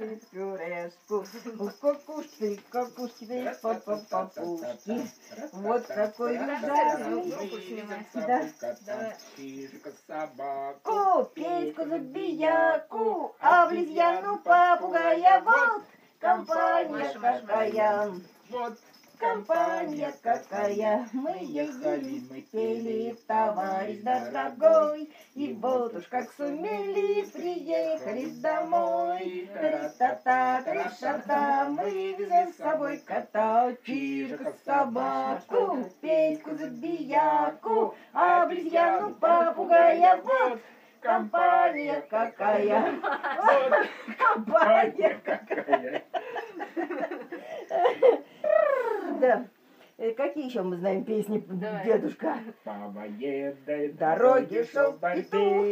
кушает пюрешку. Кукушки, кукушки, папушки. Вот какой ужасный. Да. Петьку забияку, обезьяну попугая. Вот компания какая. Вот Компания какая, мы ездили, мы пели, товарищ дорогой, и вот уж как сумели, приехали домой. Та-та-та, та-та, мы везем с собой кота, Чижика, собаку, Петьку, забияку, обезьяну, попугая. Вот компания какая, вот компания какая. Да. Какие еще мы знаем песни, дедушка? Мама едет, Дороги шел петух,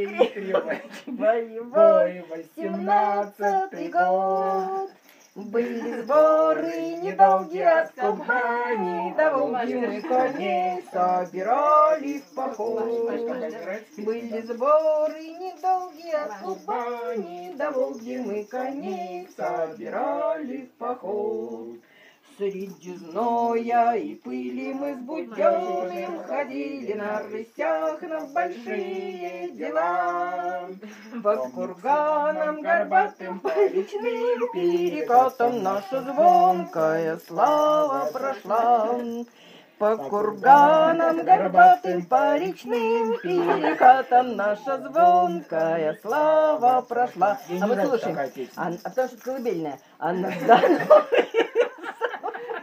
боевой 17-й год. Были сборы недолгие от Кубани, до Волги мы коней собирали в поход. Были сборы недолгие от Кубани, до Волги мы коней собирали в поход. Среди зноя и пыли мы с Буденным ходили на рысях на большие дела. Под курганом горбатым по речным перекатам наша звонкая слава прошла. По курганам горбатым по речным перекатам наша звонкая слава прошла. А вот слушай, потому что колыбельная. Она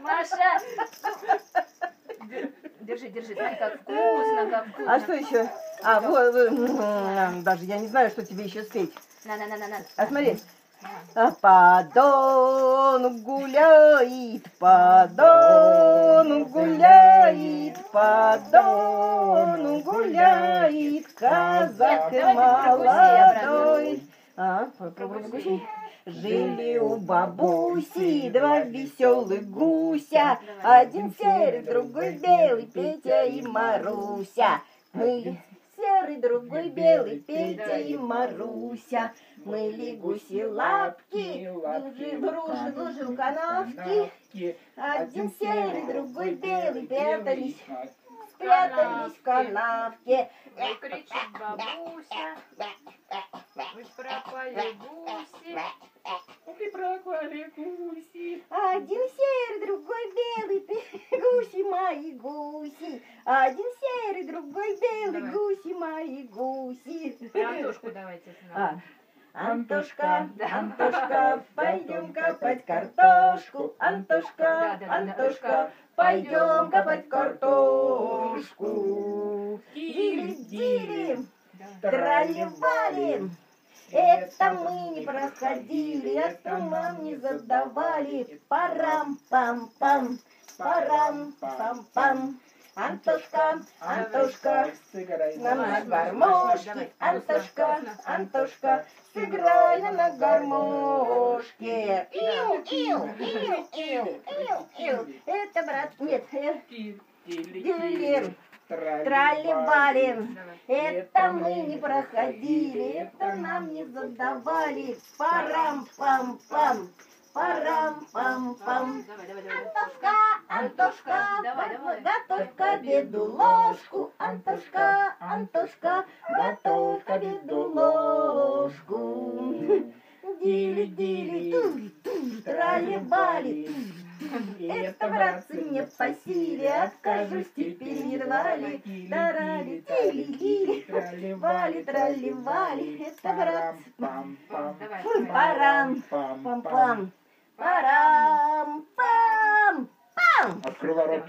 Маша! Держи, держи, смотри, как вкусно, как вкусно. А что еще? А, вот, даже я не знаю, что тебе еще спеть. На. А смотри. По дону гуляет, по дону гуляет, по дону гуляет казак молодой. Попробуй. Жили у бабуси два веселых гуся, один серый, другой белый, Петя и Маруся. Мы серый, другой белый, Петя и Маруся. Мыли гуси лапки, дружи у канавки. Один серый, другой белый, спрятались в канавке. Ой, кричит бабуся, вы пропали гуси. Ты пропали гуси. Один серый, другой белый, гуси мои гуси. Один серый, другой белый, Давай. гуси мои гуси. Антошку давайте с нами. Антошка, Антошка, пойдем копать картошку. Антошка, Да. Антошка, пойдем копать картошку. Дили-дили, трали-вали. Это мы не проходили, это нам не задавали. Парам-пам-пам, парам-пам-пам. Антошка, Антошка, на гармошке. Антошка, Антошка, сыграй на гармошке. Иу. Это, брат, нет. Дилер. Трали-вали, это мы не проходили, это нам не задавали. Парам-пам-пам, парам-пам-пам. Антошка, Антошка, готовь к обеду ложку. Антошка, Антошка, готовь к обеду ложку. Дили-дили, трали-вали. Это, братцы, мне по силе, откажусь теперь едва ли. Тарали, тили-тили, трали-вали, трали-вали. Это, братцы, парам-пам-пам, парам-пам-пам. Открыла рот.